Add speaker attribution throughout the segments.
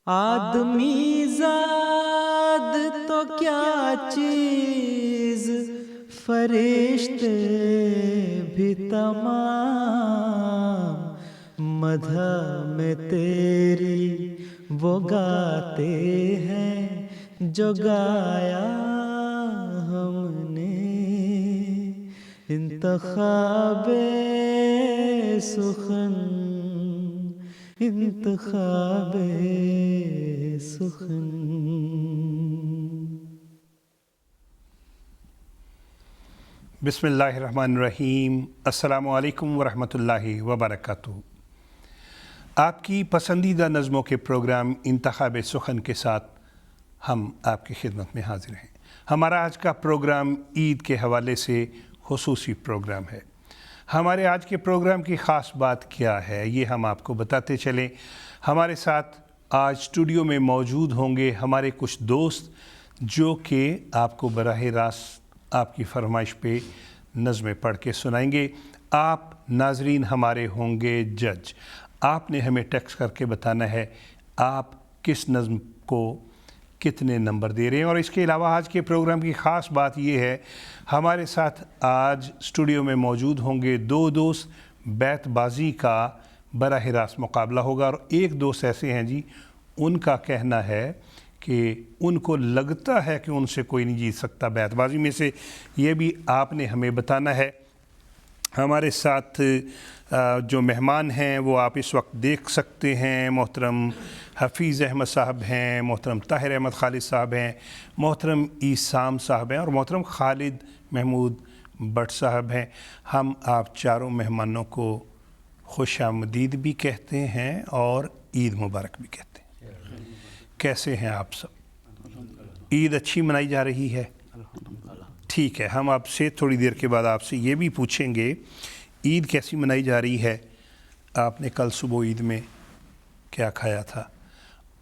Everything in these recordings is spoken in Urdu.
Speaker 1: آدمی زاد تو کیا چیز، فرشتے بھی تمام، مدح میں تیری وہ گاتے ہیں جو گایا ہم نے، انتخاب سخن انتخاب سخن۔
Speaker 2: بسم اللہ الرحمن الرحیم۔ السلام علیکم ورحمۃ اللہ وبرکاتہ۔ آپ کی پسندیدہ نظموں کے پروگرام انتخاب سخن کے ساتھ ہم آپ کی خدمت میں حاضر ہیں۔ ہمارا آج کا پروگرام عید کے حوالے سے خصوصی پروگرام ہے۔ ہمارے آج کے پروگرام کی خاص بات کیا ہے یہ ہم آپ کو بتاتے چلیں۔ ہمارے ساتھ آج اسٹوڈیو میں موجود ہوں گے ہمارے کچھ دوست جو کہ آپ کو براہ راست آپ کی فرمائش پہ نظمیں پڑھ کے سنائیں گے۔ آپ ناظرین ہمارے ہوں گے جج۔ آپ نے ہمیں ٹیکسٹ کر کے بتانا ہے آپ کس نظم کو کتنے نمبر دے رہے ہیں۔ اور اس کے علاوہ آج کے پروگرام کی خاص بات یہ ہے ہمارے ساتھ آج اسٹوڈیو میں موجود ہوں گے دو دوست، بیت بازی کا براہ راست مقابلہ ہوگا، اور ایک دوست ایسے ہیں جی ان کا کہنا ہے کہ ان کو لگتا ہے کہ ان سے کوئی نہیں جیت سکتا بیت بازی میں سے، یہ بھی آپ نے ہمیں بتانا ہے۔ ہمارے ساتھ جو مہمان ہیں وہ آپ اس وقت دیکھ سکتے ہیں، محترم حفیظ احمد صاحب ہیں، محترم طاہر احمد خالد صاحب ہیں، محترم عیسام صاحب ہیں اور محترم خالد محمود بٹ صاحب ہیں۔ ہم آپ چاروں مہمانوں کو خوش آمدید بھی کہتے ہیں اور عید مبارک بھی کہتے ہیں۔ کیسے ہیں آپ سب؟ عید اچھی منائی جا رہی ہے؟ ٹھیک ہے، ہم آپ سے تھوڑی دیر کے بعد آپ سے یہ بھی پوچھیں گے عید کیسی منائی جا رہی ہے، آپ نے کل صبح عید میں کیا کھایا تھا،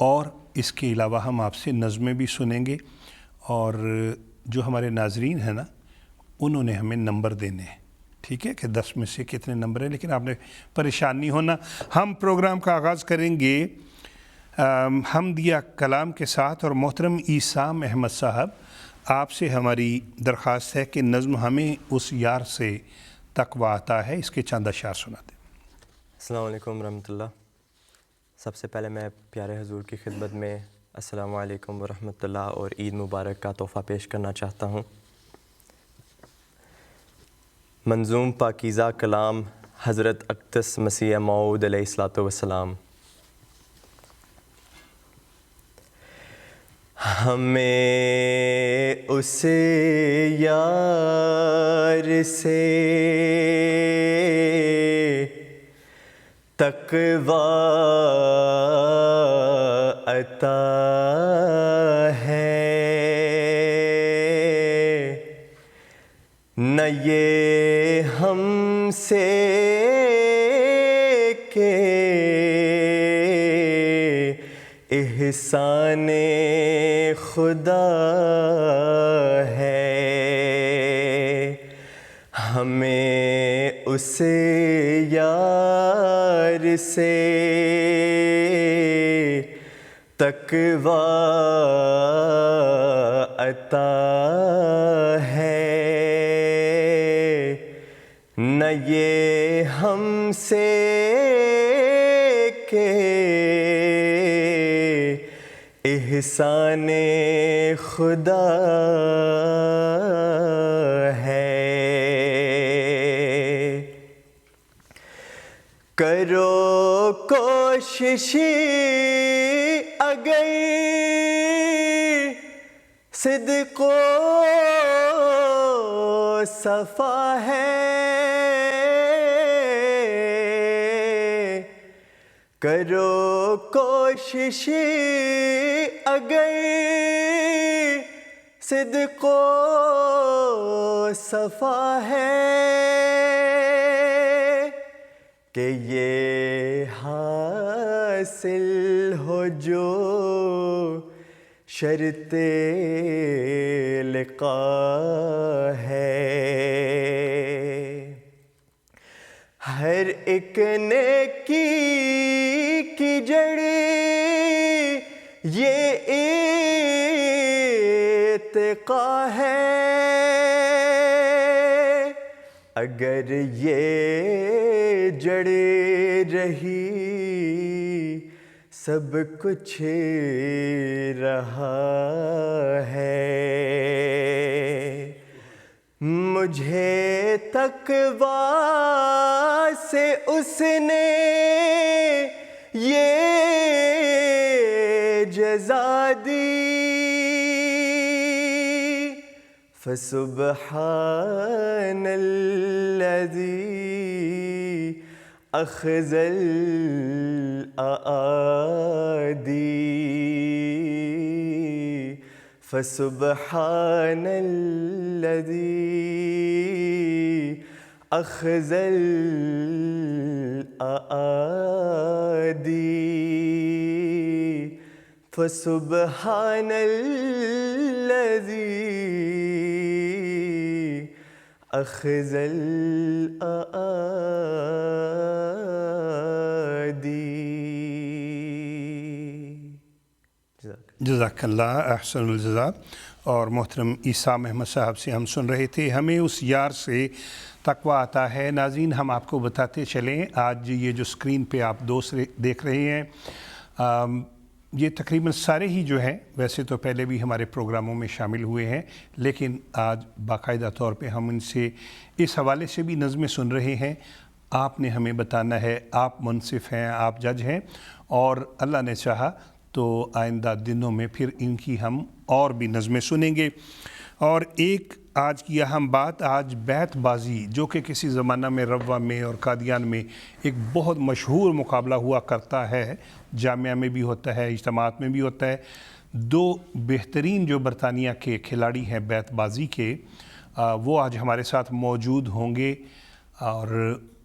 Speaker 2: اور اس کے علاوہ ہم آپ سے نظمیں بھی سنیں گے، اور جو ہمارے ناظرین ہیں نا انہوں نے ہمیں نمبر دینے ہیں، ٹھیک ہے، کہ 10 میں سے کتنے نمبر ہیں، لیکن آپ نے پریشان نہیں ہونا۔ ہم پروگرام کا آغاز کریں گے حمدیہ کلام کے ساتھ، اور محترم عیسام احمد صاحب آپ سے ہماری درخواست ہے کہ نظم ہمیں اس یار سے تقویٰ آتا ہے، اس کے چند اشعار سناتے ہیں۔
Speaker 3: السلام علیکم ورحمۃ اللہ۔ سب سے پہلے میں پیارے حضور کی خدمت میں السلام علیکم ورحمۃ اللہ اور عید مبارک کا تحفہ پیش کرنا چاہتا ہوں۔ منظوم پاکیزہ کلام حضرت اقدس مسیح موعود علیہ الصلوۃ والسلام۔ ہمیں اس یار سے تقویٰ عطا ہے، نہ یہ ہم سے کہ احسان خدا ہے، ہمیں اس یار سے تقویٰ عطا ہے، نہ یہ ہم سے کہ احسان خدا ہے۔ کرو کوشش اگر صدق و صفا ہے، کرو کوشش اگر صدق و صفا ہے، کہ یہ حاصل ہو جو شرط لقا ہے۔ ہر ایک نیکی کی جڑ یہ ارتقا ہے، اگر یہ جڑے رہی سب کچھ رہا ہے۔ مجھے تقویٰ سے اس نے یہ جزا دی، فسبحان الذی اخذ الاعادی، فسبحان الذی اخذ الاعادی، فسبحان الذی اخذ الاعادی۔
Speaker 2: جزاک اللہ احسن الجزا۔ اور محترم عیسیٰ محمد صاحب سے ہم سن رہے تھے ہمیں اس یار سے تقویٰ آتا ہے۔ ناظرین، ہم آپ کو بتاتے چلیں، آج یہ جو اسکرین پہ آپ دوست دیکھ رہے ہیں، یہ تقریباً سارے ہی جو ہیں، ویسے تو پہلے بھی ہمارے پروگراموں میں شامل ہوئے ہیں، لیکن آج باقاعدہ طور پہ ہم ان سے اس حوالے سے بھی نظمیں سن رہے ہیں۔ آپ نے ہمیں بتانا ہے، آپ منصف ہیں، آپ جج ہیں، اور اللہ نے چاہا تو آئندہ دنوں میں پھر ان کی ہم اور بھی نظمیں سنیں گے۔ اور ایک آج کی اہم بات، آج بیت بازی جو کہ کسی زمانہ میں روہ میں اور قادیان میں ایک بہت مشہور مقابلہ ہوا کرتا ہے، جامعہ میں بھی ہوتا ہے، اجتماعات میں بھی ہوتا ہے، دو بہترین جو برطانیہ کے کھلاڑی ہیں بیت بازی کے، وہ آج ہمارے ساتھ موجود ہوں گے، اور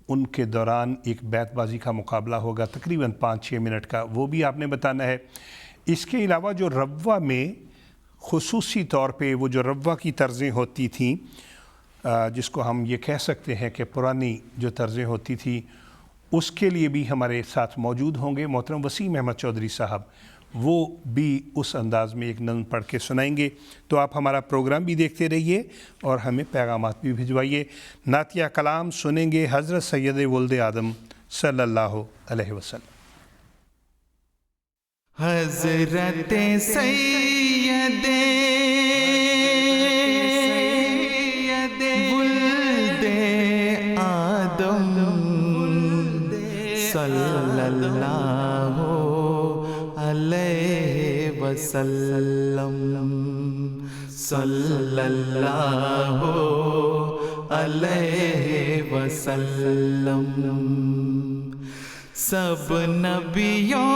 Speaker 2: ان کے دوران ایک بیت بازی کا مقابلہ ہوگا تقریباً 5-6 منٹ کا، وہ بھی آپ نے بتانا ہے۔ اس کے علاوہ جو روہ میں خصوصی طور پہ وہ جو روہ کی طرزیں ہوتی تھیں، جس کو ہم یہ کہہ سکتے ہیں کہ پرانی جو طرزیں ہوتی تھیں، اس کے لیے بھی ہمارے ساتھ موجود ہوں گے محترم وسیم احمد چودھری صاحب، وہ بھی اس انداز میں ایک نظم پڑھ کے سنائیں گے۔ تو آپ ہمارا پروگرام بھی دیکھتے رہیے اور ہمیں پیغامات بھی بھجوائیے۔ نعتیہ کلام سنیں گے حضرت سید ولد آدم صلی اللہ علیہ وسلم۔
Speaker 1: حضرت سید ولد آدم صلی اللہ علیہ وسلم، صلی اللہ علیہ وسلم، سب نبیوں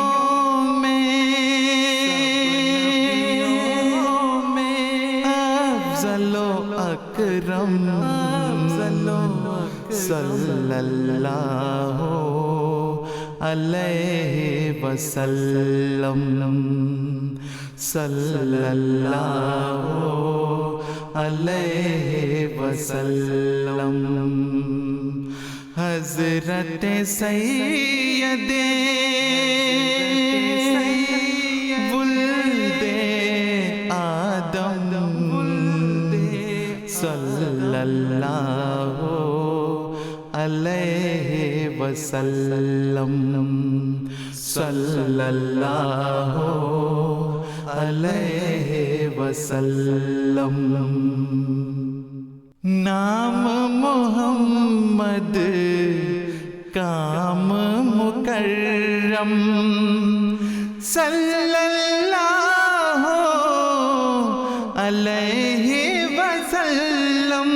Speaker 1: افضل و اکرم، صلی اللہ علیہ وسلم، صلی اللہ علیہ وسلم۔ حضرت سید ولد آدم صلی اللہ علیہ وسلم، صلی اللہ علیہ وسلم۔ نام محمد کام مکرم، صلی اللہ علیہ وسلم،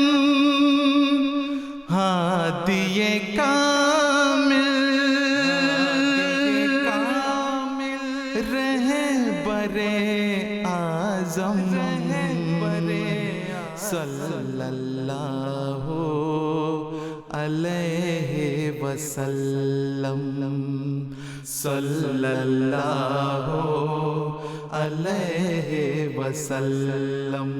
Speaker 1: ہادی کامل رہبر اعظم، صلی اللہ علیہ وسلم، صلی اللہ علیہ وسلم۔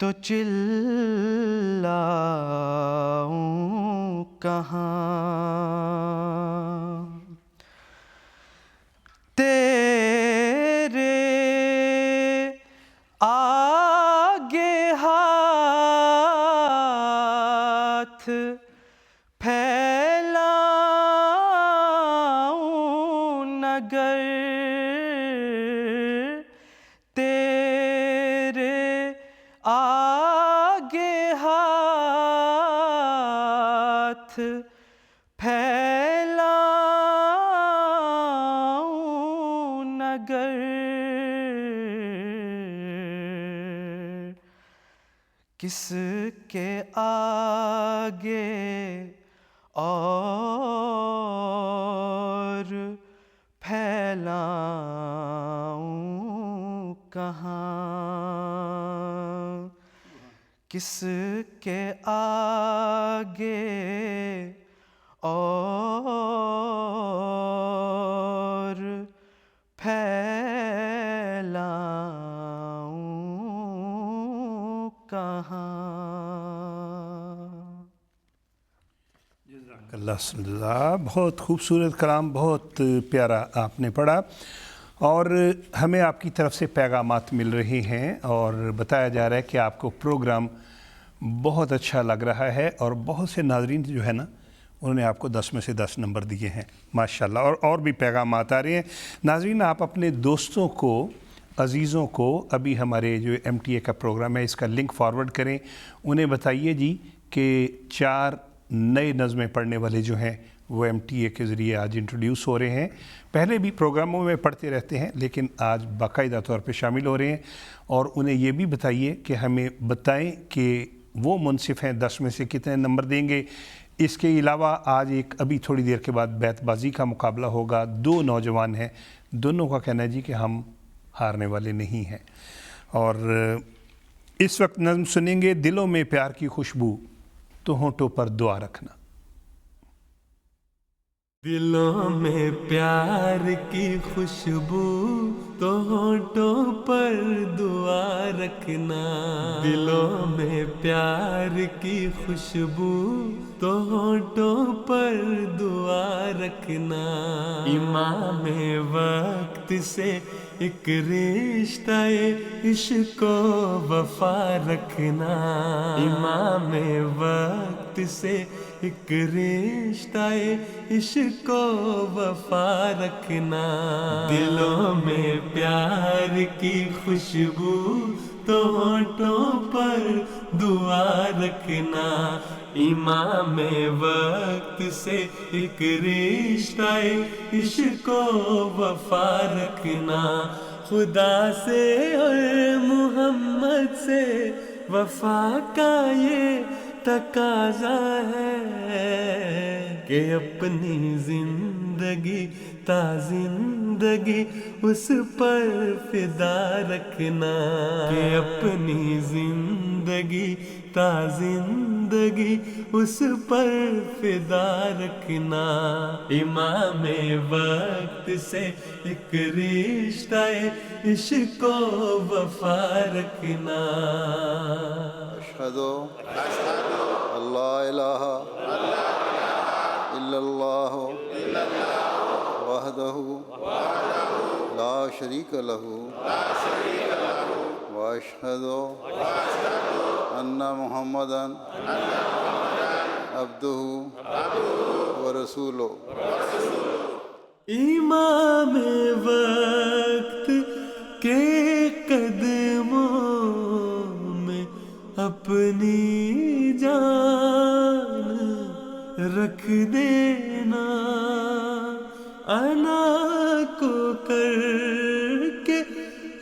Speaker 4: تو چلاؤں کہاں، تیرے آگے ہاتھ پھیلاؤں اگر، تیرے آگے ہاتھ پھیلاؤں اگر، کس کے آگے اور پھیلاؤں کہاں، کس کے آگے اور پھیلاؤں کہاں۔
Speaker 2: اللہ صلی اللہ، بہت خوبصورت کلام، بہت پیارا آپ نے پڑھا، اور ہمیں آپ کی طرف سے پیغامات مل رہے ہیں اور بتایا جا رہا ہے کہ آپ کو پروگرام بہت اچھا لگ رہا ہے، اور بہت سے ناظرین جو ہے نا انہوں نے آپ کو 10 میں سے 10 نمبر دیے ہیں ماشاءاللہ، اور بھی پیغامات آ رہے ہیں۔ ناظرین، آپ اپنے دوستوں کو، عزیزوں کو ابھی ہمارے جو MTA کا پروگرام ہے اس کا لنک فارورڈ کریں، انہیں بتائیے جی کہ 4 نئے نظمیں پڑھنے والے جو ہیں وہ MTA کے ذریعے آج انٹروڈیوس ہو رہے ہیں۔ پہلے بھی پروگراموں میں پڑھتے رہتے ہیں لیکن آج باقاعدہ طور پہ شامل ہو رہے ہیں، اور انہیں یہ بھی بتائیے کہ ہمیں بتائیں کہ وہ منصف ہیں 10 میں سے کتنے نمبر دیں گے۔ اس کے علاوہ آج ایک ابھی تھوڑی دیر کے بعد بیت بازی کا مقابلہ ہوگا، 2 نوجوان ہیں، دونوں کا کہنا ہے جی کہ ہم ہارنے والے نہیں ہیں۔ اور اس وقت نظم سنیں گے، دلوں میں پیار کی خوشبو تو ہونٹوں پر دعا رکھنا۔
Speaker 1: دلوں میں پیار کی خوشبو تو ہونٹوں پر دعا رکھنا، دلوں میں پیار کی خوشبو تو ہونٹوں پر دعا رکھنا، امام وقت سے ایک رشتہ عشق و وفا رکھنا، امام وقت سے ایک رشتہ عشق و وفا رکھنا، دلوں میں پیار کی خوشبو تو ہونٹوں پر دعا رکھنا، امام وقت سے ایک رشتہ عشق و وفا رکھنا، خدا سے اور محمد سے وفا کا یہ تقاضا ہے کہ اپنی زندگی تا زندگی اس پر فدا رکھنا، کہ اپنی زندگی تا زندگی اس پر فدا رکھنا، امام وقت سے ایک رشتہ عشق و وفا رکھنا۔
Speaker 5: اشہد اللہ الہ الا اللہ وحدہ لا شریک لہ واشہد ان محمدا عبدہ ورسولہ۔
Speaker 1: امام وقت کے قدموں میں اپنی جان رکھ دینا، انا کو کر کے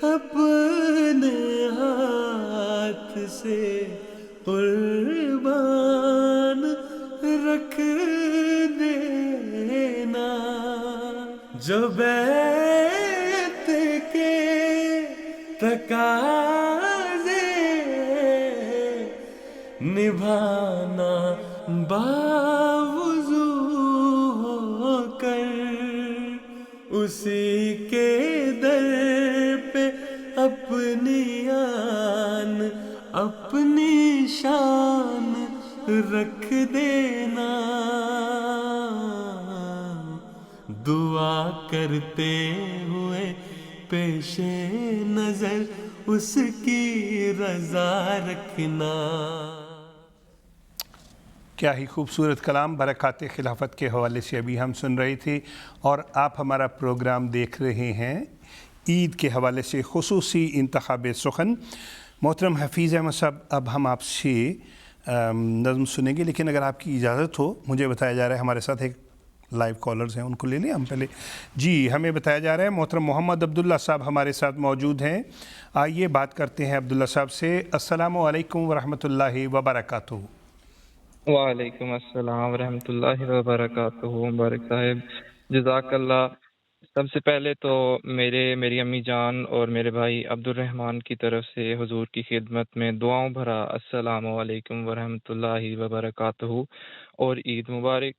Speaker 1: اپنے ہاتھ سے قربان رکھ دینا، جو بیت کے تقاضے نبھانا باوضو ہو کر، اسی کے در پہ اپنی آن اپنی رکھ دینا، دعا کرتے ہوئے پیش نظر اس کی رضا رکھنا۔
Speaker 2: کیا ہی خوبصورت کلام برکات خلافت کے حوالے سے ابھی ہم سن رہے تھے، اور آپ ہمارا پروگرام دیکھ رہے ہیں عید کے حوالے سے خصوصی انتخاب سخن۔ محترم حفیظ احمد صاحب، اب ہم آپ سے نظم سنیں گے، لیکن اگر آپ کی اجازت ہو، مجھے بتایا جا رہا ہے ہمارے ساتھ ایک لائیو کالرز ہیں، ان کو لے لیں ہم پہلے۔ جی، ہمیں بتایا جا رہا ہے محترم محمد عبداللہ صاحب ہمارے ساتھ موجود ہیں۔ آئیے بات کرتے ہیں عبداللہ صاحب سے۔ السلام علیکم ورحمۃ اللہ وبرکاتہ۔
Speaker 6: وعلیکم السلام ورحمۃ اللہ وبرکاتہ۔ مبارک صاحب، جزاک اللہ۔ سب سے پہلے تو میری امی جان اور میرے بھائی عبد الرحمن کی طرف سے حضور کی خدمت میں دعاؤں بھرا السلام علیکم ورحمۃ اللہ وبرکاتہ اور عید مبارک۔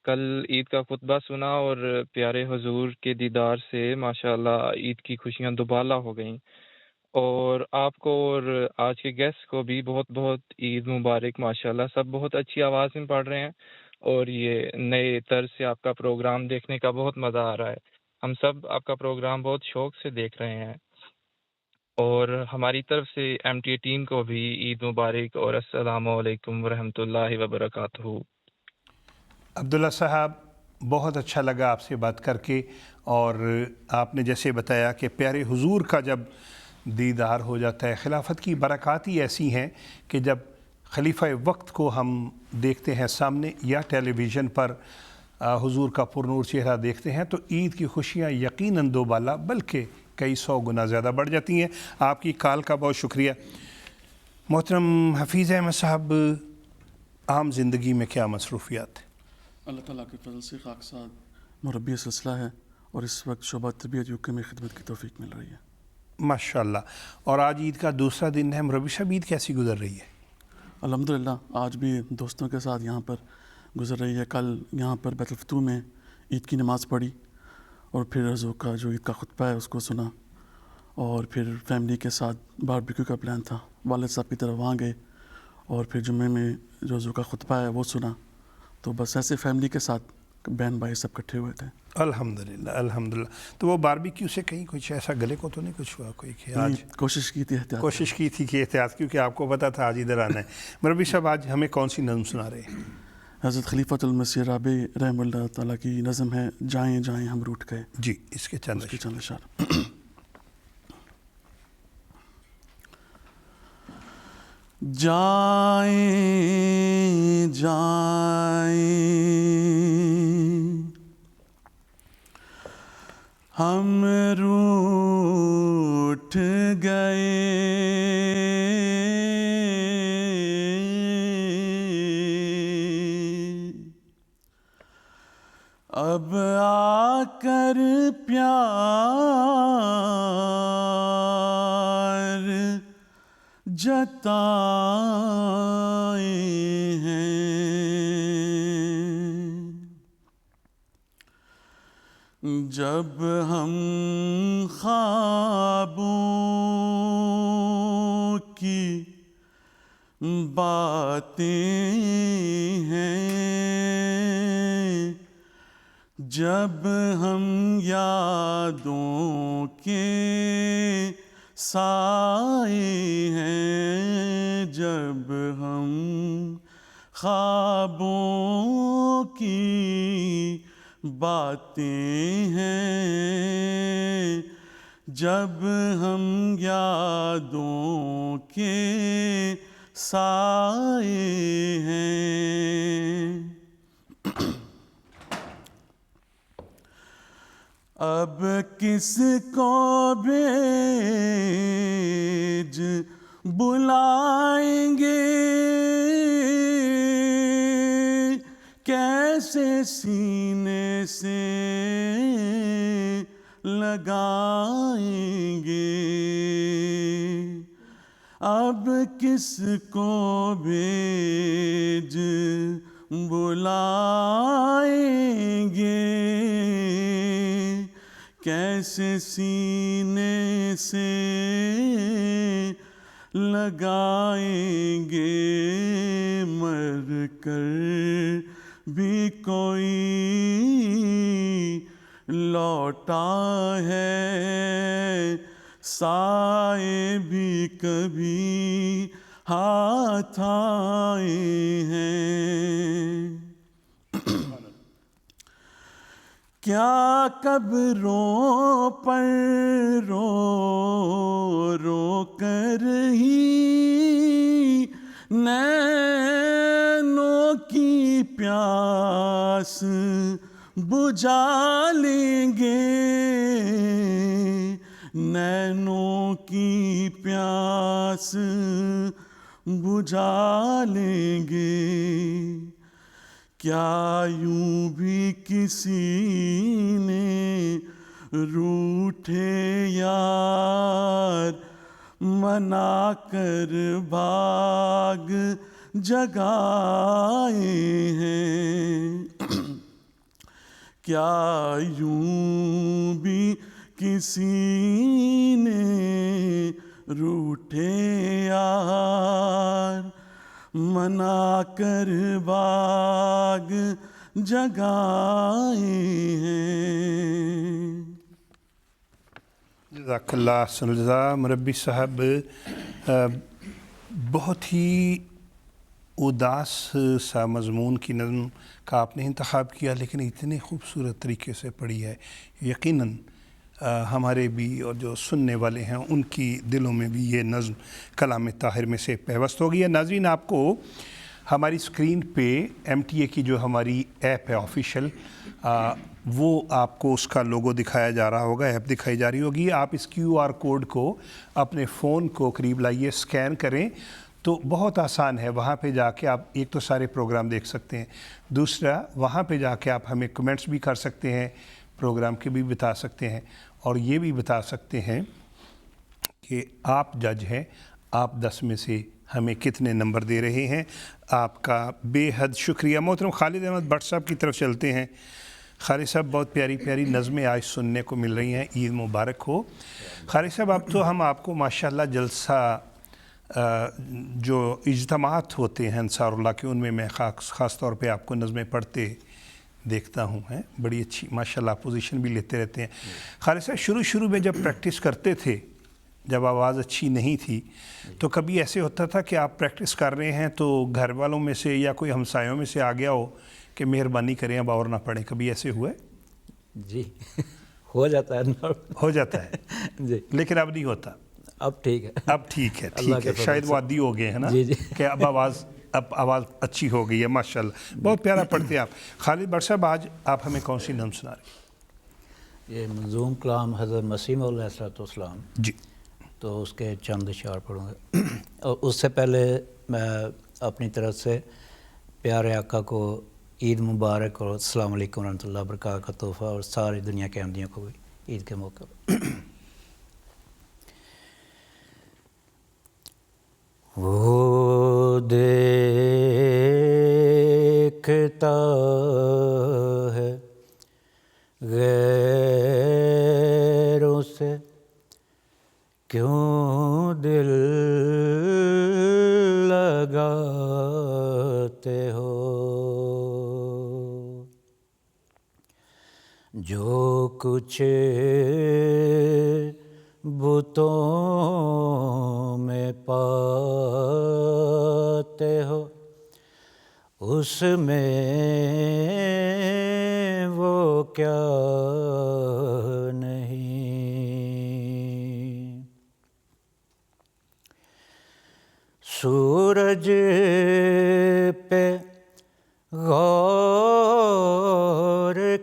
Speaker 6: کل عید کا خطبہ سنا اور پیارے حضور کے دیدار سے ماشاءاللہ عید کی خوشیاں دوبالا ہو گئیں، اور آپ کو اور آج کے گیسٹ کو بھی بہت بہت عید مبارک۔ ماشاءاللہ سب بہت اچھی آواز میں پڑھ رہے ہیں، اور یہ نئے طرز سے آپ کا پروگرام دیکھنے کا بہت مزہ آ رہا ہے۔ ہم سب آپ کا پروگرام بہت شوق سے دیکھ رہے ہیں، اور ہماری طرف سے ایم ٹی ٹیم کو بھی عید مبارک اور السلام علیکم ورحمۃ اللہ وبرکاتہ۔
Speaker 2: عبداللہ صاحب، بہت اچھا لگا آپ سے بات کر کے، اور آپ نے جیسے بتایا کہ پیارے حضور کا جب دیدار ہو جاتا ہے، خلافت کی برکات ہی ایسی ہیں کہ جب خلیفہ وقت کو ہم دیکھتے ہیں سامنے یا ٹیلی ویژن پر حضور کا پرنور چہرہ دیکھتے ہیں، تو عید کی خوشیاں یقیناً دوبالا بلکہ کئی 100 گنا زیادہ بڑھ جاتی ہیں۔ آپ کی کال کا بہت شکریہ۔ محترم حفیظ احمد صاحب، عام زندگی میں کیا مصروفیات ہیں؟
Speaker 7: اللہ تعالیٰ کے فضل سے خاک ساتھ مربی سلسلہ ہے، اور اس وقت شعبہ تربیت یو کے میں خدمت کی توفیق مل رہی ہے۔
Speaker 2: ماشاءاللہ۔ اور آج عید کا دوسرا دن ہے، مربی صاحب عید کیسی گزر رہی ہے؟
Speaker 7: الحمدللہ آج بھی دوستوں کے ساتھ یہاں پر گزر رہی ہے۔ کل یہاں پر بیت الفتوح میں عید کی نماز پڑھی، اور پھر حضور کا جو عید کا خطبہ ہے اس کو سنا، اور پھر فیملی کے ساتھ باربیکیو کا پلان تھا، والد صاحب کی طرف وہاں گئے، اور پھر جمعے میں جو حضور کا خطبہ ہے وہ سنا۔ تو بس ایسے فیملی کے ساتھ بہن بھائی سب اکٹھے ہوئے تھے۔
Speaker 2: الحمدللہ الحمدللہ۔ تو وہ باربیکیو سے کہیں کچھ ایسا گلے کو تو نہیں کچھ ہوا کوئی کہ آج
Speaker 7: کوشش کی تھی احتیاط،
Speaker 2: کوشش کی تھی کہ احتیاط، کیونکہ آپ کو پتا تھا آج ادھر آنا ہے۔ مربی صاحب، آج ہمیں کون سی نظم سنا رہے ہیں؟
Speaker 7: حضرت خلیفۃ المسیح رابع رحمہ اللہ تعالیٰ کی نظم ہے جائیں جائیں ہم روٹ گئے۔
Speaker 2: جی، اس کے چند
Speaker 7: اشعار۔ جائیں جائیں ہم روٹھ گئے، اب آ کر پیار جتائے ہیں، جب ہم خوابوں کی باتیں ہیں، جب ہم یادوں کے سائے ہیں، جب ہم خوابوں کی باتیں ہیں، جب ہم یادوں کے سائے ہیں، اب کس کو بھیج بلائیں گے، کیسے سینے سے لگائیں گے، اب کس کو بھیج بلائیں گے، کیسے سینے سے لگائیں گے مر کر بھی کوئی لوٹا ہے سائے بھی کبھی ہاتھ آئے ہیں کیا قبروں پر رو رو کر ہی نینوں کی پیاس بجھا لیں گے نینوں کی پیاس بجھا لیں گے کیا یوں بھی کسی نے روٹھے یار منا کر بھاگ جگائے ہیں کیا یوں بھی کسی نے روٹھے یار منا کر باغ جگائے ہیں
Speaker 2: جزاک اللہ سنجزا مربی صاحب بہت ہی اداس سا مضمون کی نظم کا آپ نے انتخاب کیا لیکن اتنے خوبصورت طریقے سے پڑھی ہے یقیناً ہمارے بھی اور جو سننے والے ہیں ان کی دلوں میں بھی یہ نظم کلام طاہر میں سے پیوست ہو گئی ہے ناظرین آپ کو ہماری اسکرین پہ MTA کی جو ہماری ایپ ہے آفیشیل وہ آپ کو اس کا لوگو دکھایا جا رہا ہوگا ایپ دکھائی جا رہی ہوگی آپ اس QR کوڈ کو اپنے فون کو قریب لائیے اسکین کریں تو بہت آسان ہے وہاں پہ جا کے آپ ایک تو سارے پروگرام دیکھ سکتے ہیں دوسرا وہاں پہ جا کے آپ ہمیں کمنٹس بھی کر سکتے ہیں پروگرام کے بھی بتا سکتے ہیں اور یہ بھی بتا سکتے ہیں کہ آپ جج ہیں آپ 10 میں سے ہمیں کتنے نمبر دے رہے ہیں آپ کا بے حد شکریہ محترم خالد احمد بٹ صاحب کی طرف چلتے ہیں خالد صاحب بہت پیاری پیاری نظمیں آج سننے کو مل رہی ہیں عید مبارک ہو خالد صاحب اب تو ہم آپ کو ماشاءاللہ جلسہ جو اجتماعات ہوتے ہیں انصار اللہ کے ان میں خاص طور پہ آپ کو نظمیں پڑھتے دیکھتا ہوں ہیں بڑی اچھی ماشاءاللہ پوزیشن بھی لیتے رہتے ہیں خالد صاحب شروع میں جب پریکٹس کرتے تھے جب آواز اچھی نہیں تھی تو کبھی ایسے ہوتا تھا کہ آپ پریکٹس کر رہے ہیں تو گھر والوں میں سے یا کوئی ہمسایوں میں سے آ گیا ہو کہ مہربانی کریں اب اور نہ پڑھیں کبھی ایسے ہوئے
Speaker 8: جی ہو جاتا ہے
Speaker 2: ہو جاتا ہے
Speaker 8: جی
Speaker 2: لیکن اب نہیں ہوتا
Speaker 8: اب ٹھیک ہے
Speaker 2: اب ٹھیک ہے شاید وہ عادی ہو گئے ہیں نا کہ اب آواز اچھی ہو گئی ہے ماشاءاللہ بہت پیارا پڑھتے ہیں آپ خالد بٹ صاحب آج آپ ہمیں کون سی نظم سنا رہے ہیں
Speaker 8: یہ منظوم کلام حضرت مسیح علیہ السلام
Speaker 2: جی
Speaker 8: تو اس کے چند اشعار پڑھوں گا اور اس سے پہلے میں اپنی طرف سے پیارے آقا کو عید مبارک اور السلام علیکم ورحمۃ اللہ وبرکاتہ کا تحفہ اور ساری دنیا کے احمدیوں کو بھی عید کے موقع پر وہ دیکھتا ہے غیروں سے کیوں دل لگاتے ہو جو کچھ بتوں میں پاتے ہو اس میں وہ کیا نہیں سورج پہ غور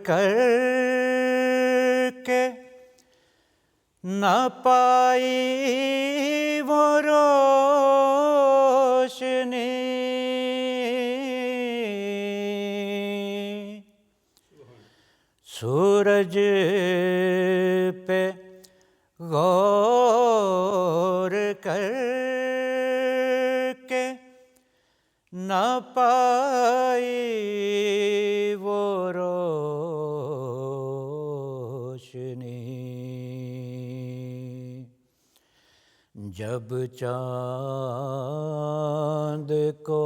Speaker 8: کر کے نہ پائی وہ روشنی سورج پہ غور کر کے نہ پائی وہ روشنی جب چاند کو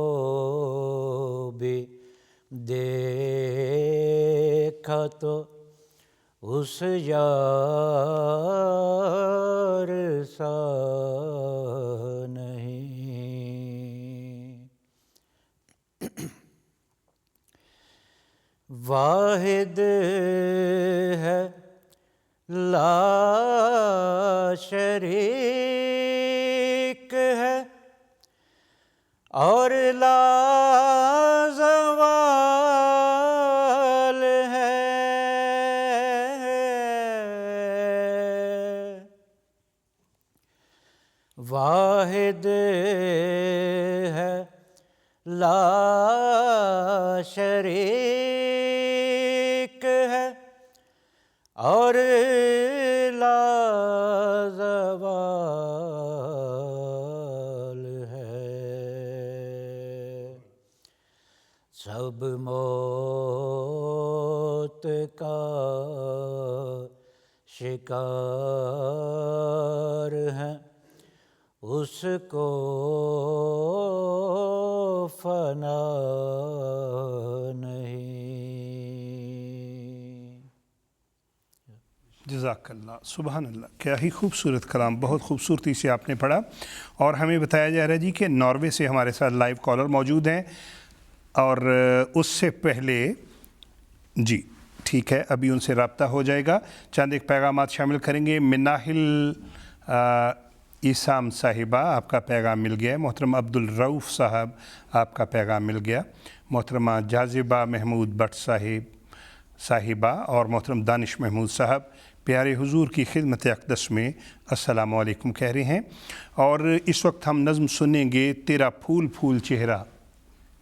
Speaker 8: بھی دیکھا تو اس یار سا نہیں، واحد ہے لا شریک ہے اور لا زوال ہے، واحد ہے لا شریک ہے اور لا زوال ہے، سب موت کا شکار ہیں، اس کو فنا نہیں۔
Speaker 2: جزاک اللہ، سبحان اللہ، کیا ہی خوبصورت کلام، بہت خوبصورتی سے آپ نے پڑھا۔ اور ہمیں بتایا جا رہا ہے جی کہ ناروے سے ہمارے ساتھ لائیو کالر موجود ہیں، اور اس سے پہلے جی ٹھیک ہے ابھی ان سے رابطہ ہو جائے گا، چند ایک پیغامات شامل کریں گے۔ مناحل عیسام صاحبہ آپ کا پیغام مل گیا، محترم عبدالرؤف صاحب آپ کا پیغام مل گیا، محترمہ جاذبہ محمود بٹ صاحبہ اور محترم دانش محمود صاحب پیارے حضور کی خدمت اقدس میں السلام علیکم کہہ رہے ہیں۔ اور اس وقت ہم نظم سنیں گے تیرا پھول پھول چہرہ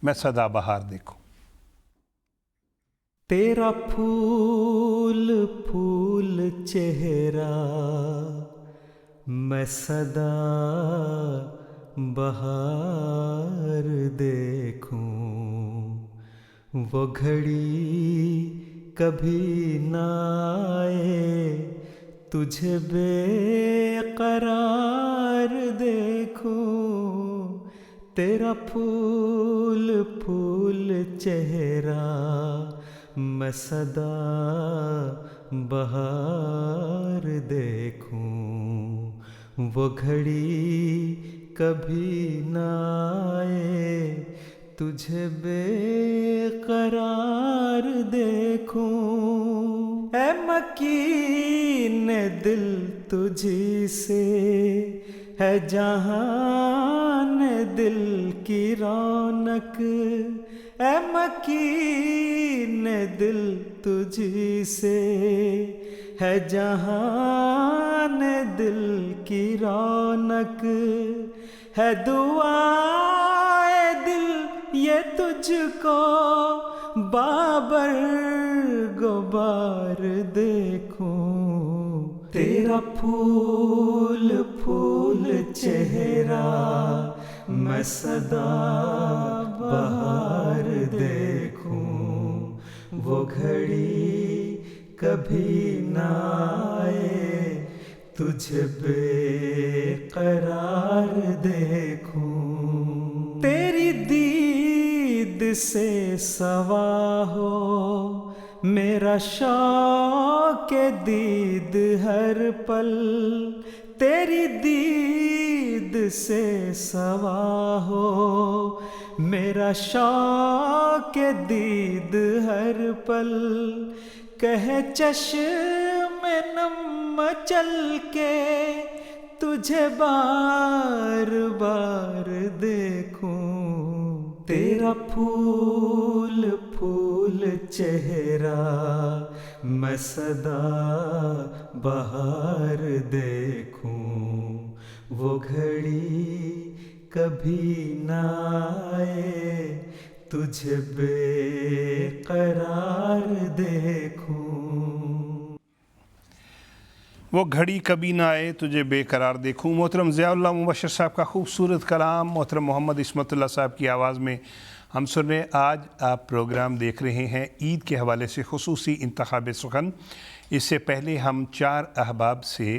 Speaker 2: میں سدا بہار دیکھوں۔
Speaker 1: تیرا پھول پھول چہرہ میں سدا بہار دیکھوں، وہ گھڑی کبھی نہ آئے تجھے بے قرار دیکھوں، تیرا پھول پھول چہرہ میں سدا بہار دیکھوں، وہ گھڑی کبھی نہ آئے تجھے بے قرار دیکھوں، اے مکین دل تجھی سے ہے جہان دل کی رونق، اے مکین دل تجھی سے ہے جہان دل کی رونق، ہے دعائے دل یہ تجھ کو بابر غبار دیکھوں، تیرا پھول پھول چہرہ میں سدا بہار دیکھوں، وہ گھڑی کبھی نہ آئے تجھے بے قرار دیکھوں، تیری دید سے سوا ہو میرا شوق دید ہر پل، تیری دید سے سوا ہو میرا شوق دید ہر پل، کہے چشم نم چل کے تجھے بار بار دیکھوں، تیرا پھول پھول چہرہ میں سدا بہار دیکھوں، وہ گھڑی کبھی نہ آئے تجھے بے قرار دیکھوں،
Speaker 2: وہ گھڑی کبھی نہ آئے تجھے بے قرار دیکھوں۔ محترم ضیاء اللہ مبشر صاحب کا خوبصورت کلام محترم محمد عصمت اللہ صاحب کی آواز میں ہم سن رہے ہیں۔ آج آپ پروگرام دیکھ رہے ہیں عید کے حوالے سے خصوصی انتخاب سخن۔ اس سے پہلے ہم 4 احباب سے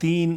Speaker 2: 3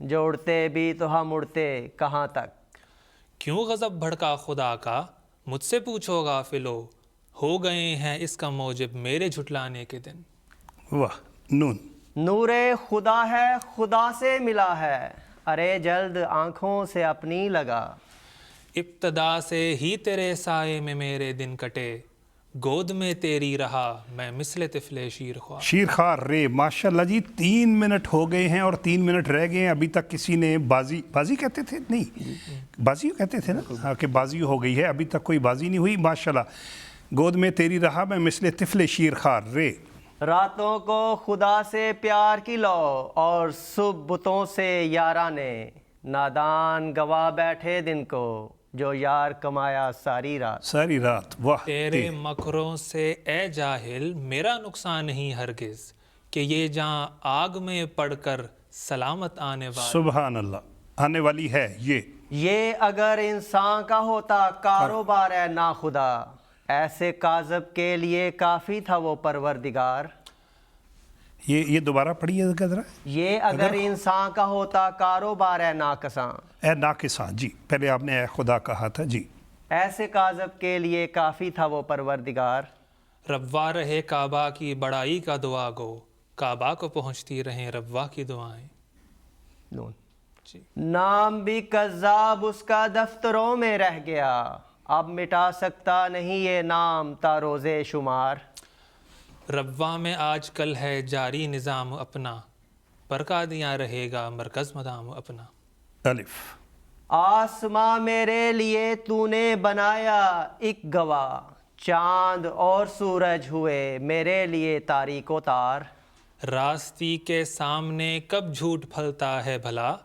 Speaker 9: جو اڑتے بھی تو ہم اڑتے کہاں تک.
Speaker 10: کیوں غضب بھڑکا خدا کا مجھ سے پوچھو غافلو، ہو گئے ہیں اس کا موجب میرے جھٹلانے کے دن.
Speaker 2: واہ. نون.
Speaker 9: نور خدا ہے خدا سے ملا ہے، ارے جلد آنکھوں سے اپنی لگا.
Speaker 10: ابتدا سے ہی تیرے سائے میں میرے دن کٹے، گود میں تیری رہا میں مثل طفل شیر خوار.
Speaker 2: شیر خوار رے. ماشاءاللہ جی 3 منٹ ہو گئے ہیں اور 3 منٹ رہ گئے ہیں. ابھی تک کسی نے بازی کہتے تھے؟ نہیں بازی کہتے تھے نا. ہاں کہ بازی ہو گئی ہے، ابھی تک کوئی بازی نہیں ہوئی. ماشاءاللہ. گود میں تیری رہا میں مثل طفل شیر خوار رے.
Speaker 9: راتوں کو خدا سے پیار کی لو اور صبح بتوں سے یارانے، نادان گوا بیٹھے دن کو جو یار کمایا ساری رات.
Speaker 2: ساری رات. واہ.
Speaker 10: تیرے مکروں سے اے جاہل میرا نقصان نہیں ہرگز، کہ یہ جاں آگ میں پڑ کر سلامت آنے والی.
Speaker 2: سبحان اللہ. آنے والی ہے
Speaker 9: یہ اگر انسان کا ہوتا کاروبار ہے نا خدا، ایسے کاذب کے لیے کافی تھا وہ پروردگار.
Speaker 2: یہ دوبارہ پڑھیے ذرا.
Speaker 9: یہ اگر انسان کا ہوتا کاروبار ہے ناقصاں.
Speaker 2: اے ناقصاں. جی پہلے آپ نے اے خدا کہا تھا. جی.
Speaker 9: ایسے کاذب کے لیے کافی تھا وہ پروردگار.
Speaker 10: ربوا رہے کعبہ کی بڑائی کا دعا گو، کعبہ کو پہنچتی رہیں ربوا کی دعائیں.
Speaker 9: نون. نام بھی کذاب اس کا دفتروں میں رہ گیا، اب مٹا سکتا نہیں یہ نام تا روزے شمار.
Speaker 10: ربوا میں آج کل ہے جاری نظام اپنا، برکا دیا رہے گا مرکز مدام اپنا.
Speaker 2: الف.
Speaker 9: آسماں میرے لیے تو نے بنایا ایک گواہ، چاند اور سورج ہوئے میرے لیے تاریک و تار.
Speaker 10: راستی کے سامنے کب جھوٹ پھلتا ہے بھلا،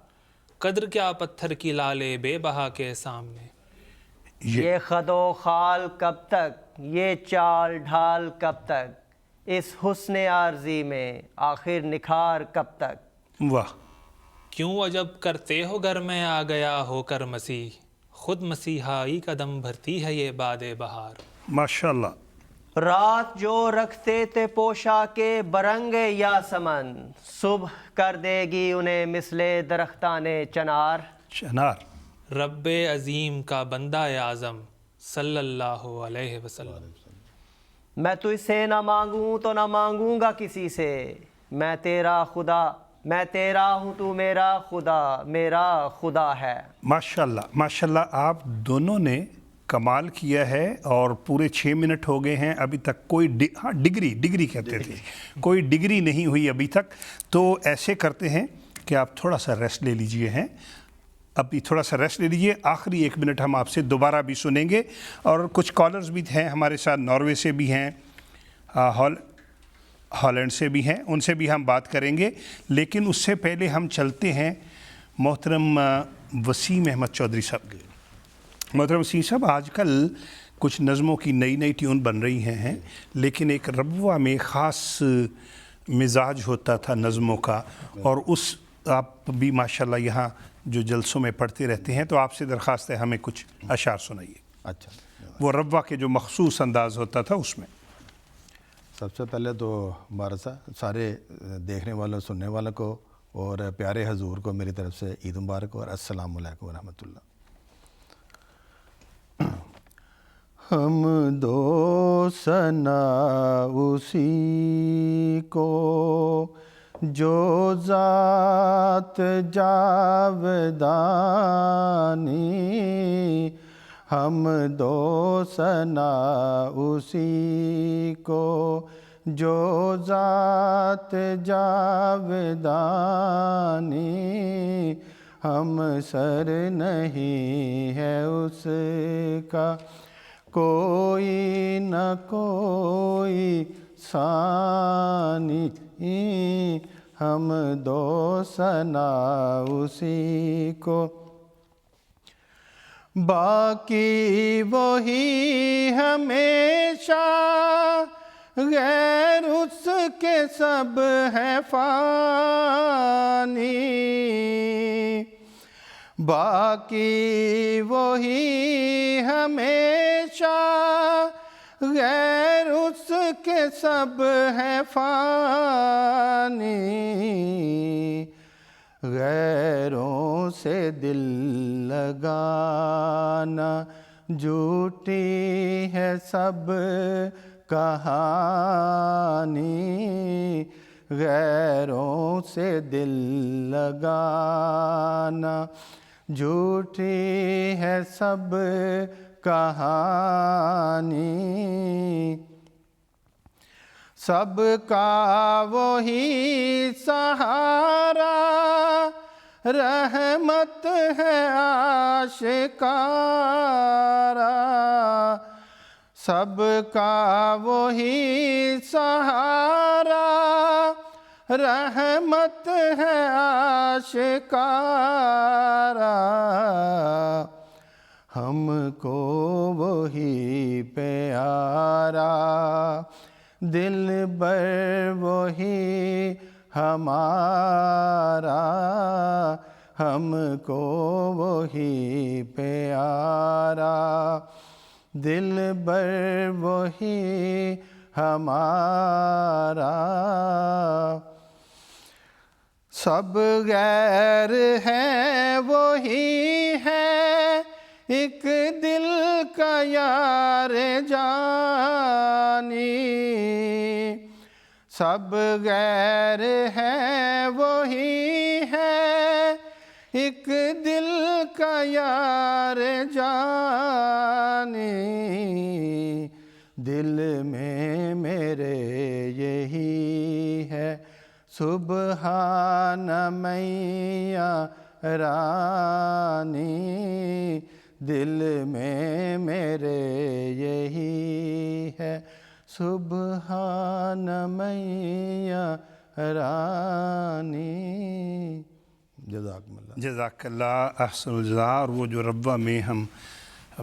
Speaker 10: قدر کیا پتھر کی لالے بے بہا کے سامنے.
Speaker 9: یہ خد و خال کب تک، یہ چال ڈھال کب تک، اس حسن عارضی میں آخر نکھار کب تک.
Speaker 2: واہ.
Speaker 10: کیوں عجب کرتے ہو گھر میں آ گیا ہو کر مسیح، خود مسیحائی کا دم بھرتی ہے یہ باد بہار.
Speaker 2: ماشاءاللہ.
Speaker 9: رات جو رکھتے تھے پوشا کے برنگ یاسمن، صبح کر دے گی انہیں مثل درختان چنار.
Speaker 2: چنار.
Speaker 10: رب عظیم کا بندہ اعظم صلی اللہ علیہ وسلم.
Speaker 9: میں تو اس سے نہ مانگوں تو نہ مانگوں گا کسی سے، میں تیرا خدا، میں تیرا ہوں تو میرا خدا، میرا خدا ہے.
Speaker 2: ماشاءاللہ ماشاءاللہ. آپ دونوں نے کمال کیا ہے اور پورے 6 منٹ ہو گئے ہیں. ابھی تک کوئی ڈگری کہتے تھے، کوئی ڈگری نہیں ہوئی ابھی تک. تو ایسے کرتے ہیں کہ آپ تھوڑا سا ریسٹ لے لیجئے ہیں. ابھی تھوڑا سا ریسٹ لے لیجئے. آخری 1 منٹ ہم آپ سے دوبارہ بھی سنیں گے اور کچھ کالرز بھی ہیں ہمارے ساتھ، ناروے سے بھی ہیں، ہالینڈ سے بھی ہیں، ان سے بھی ہم بات کریں گے. لیکن اس سے پہلے ہم چلتے ہیں محترم وسیم احمد چودھری صاحب کے. محترم وسیم صاحب، آج کل کچھ نظموں کی نئی ٹیون بن رہی ہیں، لیکن ایک ربوہ میں خاص مزاج ہوتا تھا نظموں کا، اور اس آپ بھی ماشاءاللہ یہاں جو جلسوں میں پڑھتے رہتے ہیں، تو آپ سے درخواست ہے ہمیں کچھ اشعار سنائیے.
Speaker 11: اچھا.
Speaker 2: وہ ربوہ کے جو مخصوص انداز ہوتا تھا اس میں.
Speaker 11: سب سے پہلے تو ہمارا سارے دیکھنے والوں سننے والوں کو اور پیارے حضور کو میری طرف سے عید مبارک اور السلام علیکم ورحمۃ اللہ. ہم دو ثنا اسی کو جو ذات جاودانی، ہم دو ثنا اسی کو جو ذات جاودانی، ہم سر نہیں ہے اس کا کوئی نہ کوئی ثانی، ہم دو ثنا اسی کو. باقی وہی ہمیشہ غیر اس کے سب ہے فانی، باقی وہی ہمیشہ غیر اس کے سب ہے فانی، غیر
Speaker 12: سے دل لگانا، جھوٹی ہے سب کہانی، غیروں سے دل لگانا، جھوٹی ہے سب کہانی، سب کا وہی سہارا، رحمت ہے آشکارا، سب کا وہی سہارا، رحمت ہے آشکارا، ہم کو وہی پیارا، دل بر وہی ہمارا، ہم کو وہی پیارا، دل بر وہی ہمارا، سب غیر ہیں وہی ہے، ایک دل کا یار جانی، سب غیر ہیں وہی ہے، ایک دل کا یار جانی، دل میں میرے یہی ہے سبحان میاں رانی، دل میں میرے یہی ہے سبحان میاں رانی۔
Speaker 11: جزاکم اللہ۔
Speaker 2: جزاک اللہ احسن الجزاء۔ اور وہ جو ربوہ میں ہم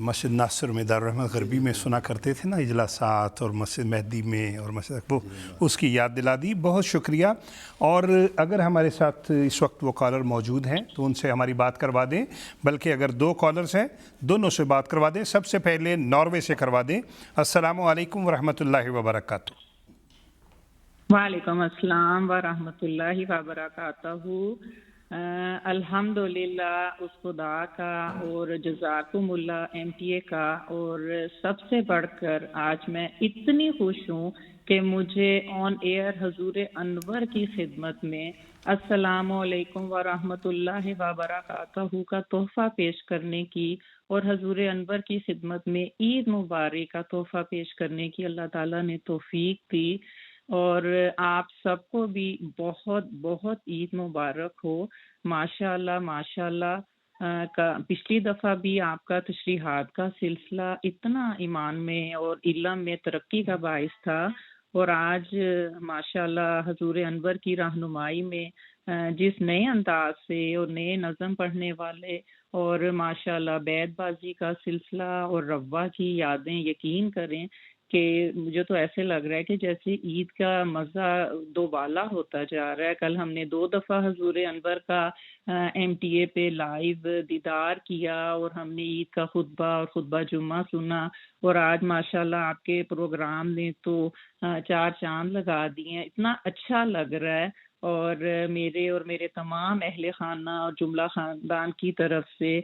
Speaker 2: مسجد ناصر میں دارالرحمت غربی میں سنا کرتے تھے نا اجلاسات، اور مسجد مہدی میں اور مسجد وہ اس کی یاد دلا دی، بہت شکریہ۔ اور اگر ہمارے ساتھ اس وقت وہ کالر موجود ہیں تو ان سے ہماری بات کروا دیں، بلکہ اگر دو کالرز ہیں دونوں سے بات کروا دیں۔ سب سے پہلے ناروے سے کروا دیں۔ السلام علیکم ورحمۃ اللہ وبرکاتہ۔
Speaker 13: وعلیکم السلام ورحمۃ اللہ وبرکاتہ۔ الحمدللہ اس خدا کا اور جزاکم اللہ MTA کا، اور سب سے بڑھ کر آج میں اتنی خوش ہوں کہ مجھے آن ایئر حضور انور کی خدمت میں السلام علیکم ورحمۃ اللہ وبرکاتہ کا تحفہ پیش کرنے کی، اور حضور انور کی خدمت میں عید مبارک کا تحفہ پیش کرنے کی اللہ تعالیٰ نے توفیق دی۔ اور آپ سب کو بھی بہت بہت عید مبارک ہو۔ ماشاء اللہ ماشاء اللہ۔ پچھلی دفعہ بھی آپ کا تشریحات کا سلسلہ اتنا ایمان میں اور علم میں ترقی کا باعث تھا، اور آج ماشاء اللہ حضور انور کی رہنمائی میں جس نئے انداز سے اور نئے نظم پڑھنے والے، اور ماشاء اللہ بیت بازی کا سلسلہ اور ربوہ کی یادیں، یقین کریں کہ مجھے تو ایسے لگ رہا ہے کہ جیسے عید کا مزہ دوبالا ہوتا جا رہا ہے۔ کل ہم نے 2 دفعہ حضور انور کا MTA پہ لائیو دیدار کیا، اور ہم نے عید کا خطبہ اور خطبہ جمعہ سنا، اور آج ماشاءاللہ آپ کے پروگرام نے تو 4 چاند لگا دیے ہیں۔ اتنا اچھا لگ رہا ہے، اور میرے تمام اہل خانہ اور جملہ خاندان کی طرف سے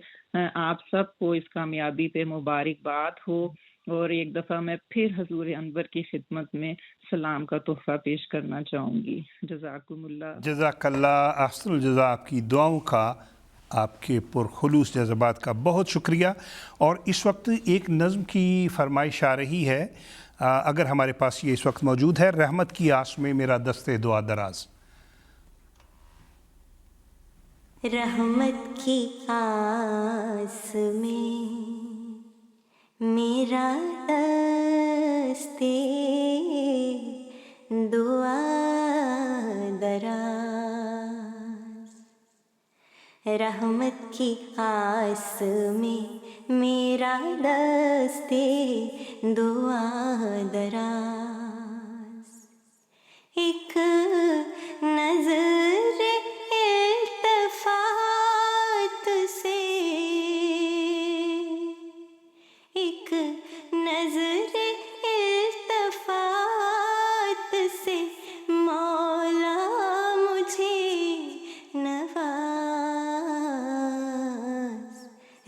Speaker 13: آپ سب کو اس کامیابی پہ مبارکباد ہو۔ اور ایک دفعہ میں پھر حضور انور کی خدمت میں سلام کا تحفہ پیش کرنا چاہوں گی۔ جزاکم اللہ۔
Speaker 2: جزاک اللہ احسن الجزاء۔ آپ کی دعاؤں کا، آپ کے پرخلوص جذبات کا بہت شکریہ۔ اور اس وقت ایک نظم کی فرمائش آ رہی ہے، اگر ہمارے پاس یہ اس وقت موجود ہے۔ رحمت کی آس میں میرا دست دعا دراز۔
Speaker 14: رحمت کی آس میں میرا دست دعا دراز، رحمت کی آس میں میرا دست دعا دراز، ایک نظر التفات سے، ایک نظر التفات سے مولا مجھے نواز،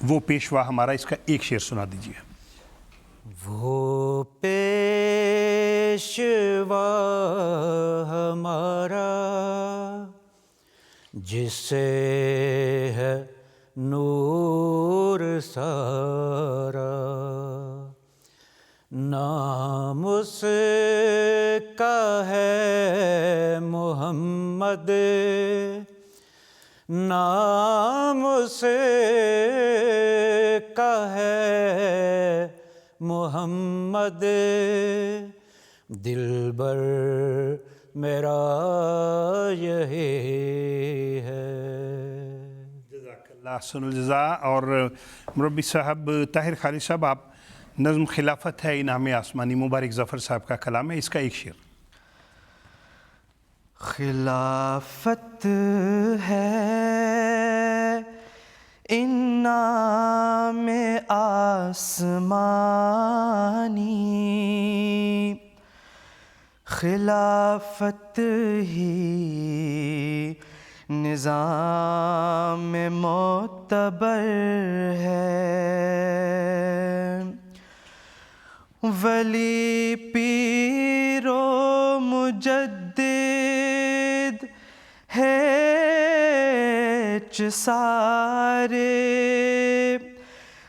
Speaker 2: وہ پیشوا ہمارا، اس کا ایک شعر سنا دیجیے۔
Speaker 8: وہ پیشوا ہمارا جس سے ہے نور سارا، نام اس کا ہے محمد، نام اس کا ہے محمد، دلبر میرا یہی ہے۔
Speaker 2: جزاک اللہ احسن الجزاء۔ اور مربی صاحب طاہر خالد صاحب، آپ نظم خلافت ہے انعام آسمانی، مبارک ظفر صاحب کا کلام ہے، اس کا ایک شعر۔
Speaker 4: خلافت ہے انعام آسمانی، خلافت ہی نظام معتبر ہے، ولی پیر و مجدد ہے سارے،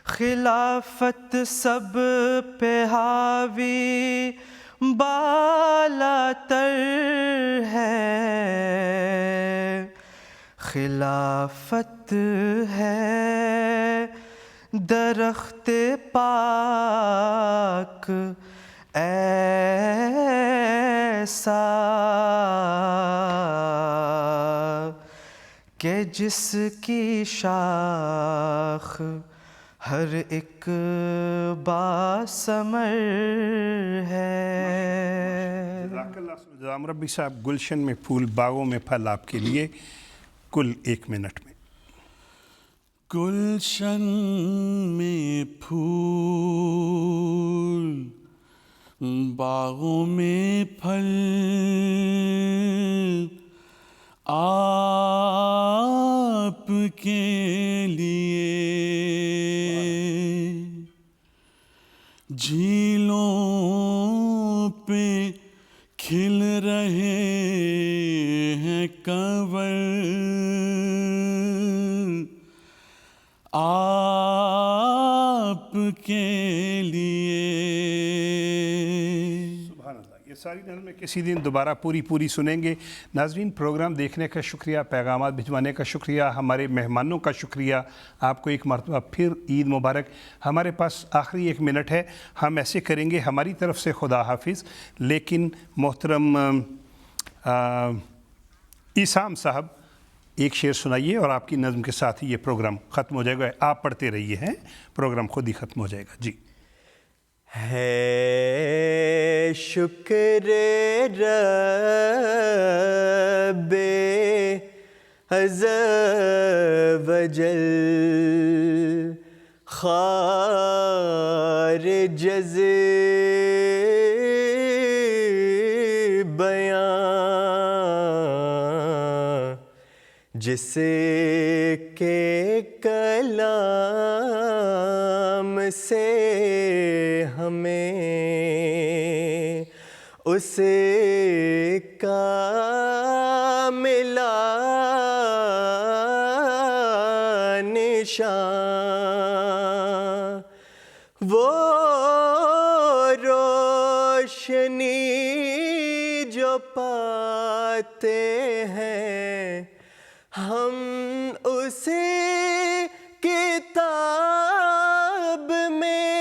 Speaker 4: خلافت سب پہ حاوی بالا تر ہے، خلافت ہے درخت پاک ایسا کہ جس کی شاخ ہر ایک باثمر ہے۔
Speaker 2: جزاک اللہ خیر۔ مربی صاحب، گلشن میں پھول باغوں میں پھل، آپ کے لیے کل 1 منٹ میں۔
Speaker 7: گلشن میں پھول باغوں میں پھل، آپ کے لیے جھیلوں پہ کھل رہے ہیں کنور، آپ کے لیے۔
Speaker 2: سبحان اللہ، یہ ساری نظمیں کسی دن دوبارہ پوری سنیں گے۔ ناظرین، پروگرام دیکھنے کا شکریہ، پیغامات بھجوانے کا شکریہ، ہمارے مہمانوں کا شکریہ، آپ کو ایک مرتبہ پھر عید مبارک۔ ہمارے پاس آخری 1 منٹ ہے، ہم ایسے کریں گے ہماری طرف سے خدا حافظ، لیکن محترم عیسام صاحب ایک شعر سنائیے اور آپ کی نظم کے ساتھ ہی یہ پروگرام ختم ہو جائے گا۔ آپ پڑھتے رہیے ہیں، پروگرام خود ہی ختم ہو جائے گا۔ جی۔
Speaker 3: ہے شکر رب عز و جل، خارج از بیان، جس کے کلام سے ہمیں اس کا ملا نشان، وہ روشنی جو پاتے ہیں ہم اسے کتاب میں،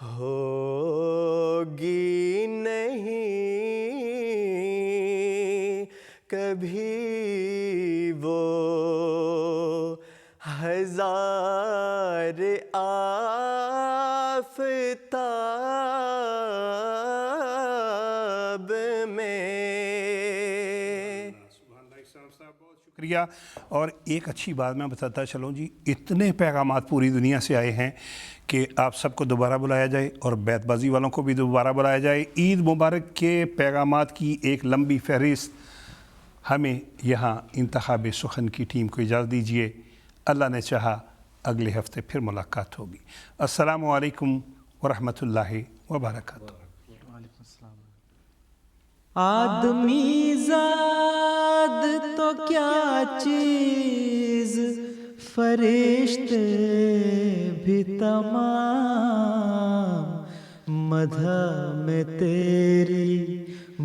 Speaker 3: ہوگی نہیں کبھی وہ ہزار آفتاب میں۔
Speaker 2: شکریہ۔ اور ایک اچھی بات میں بتاتا چلوں جی، اتنے پیغامات پوری دنیا سے آئے ہیں کہ آپ سب کو دوبارہ بلایا جائے اور بیت بازی والوں کو بھی دوبارہ بلایا جائے۔ عید مبارک کے پیغامات کی ایک لمبی فہرست ہمیں یہاں انتخاب سخن کی ٹیم کو اجازت دیجیے. اللہ نے چاہا اگلے ہفتے پھر ملاقات ہوگی. السلام علیکم ورحمۃ اللہ وبرکاتہ.
Speaker 15: آدمی زاد تو کیا چیز فرشتے بھی تمام مدح میں تیری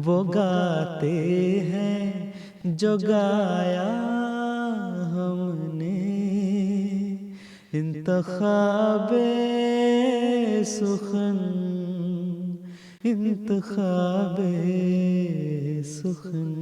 Speaker 15: وہ گاتے ہیں جو گایا ہم نے. انتخاب سخن انتخاب سخن.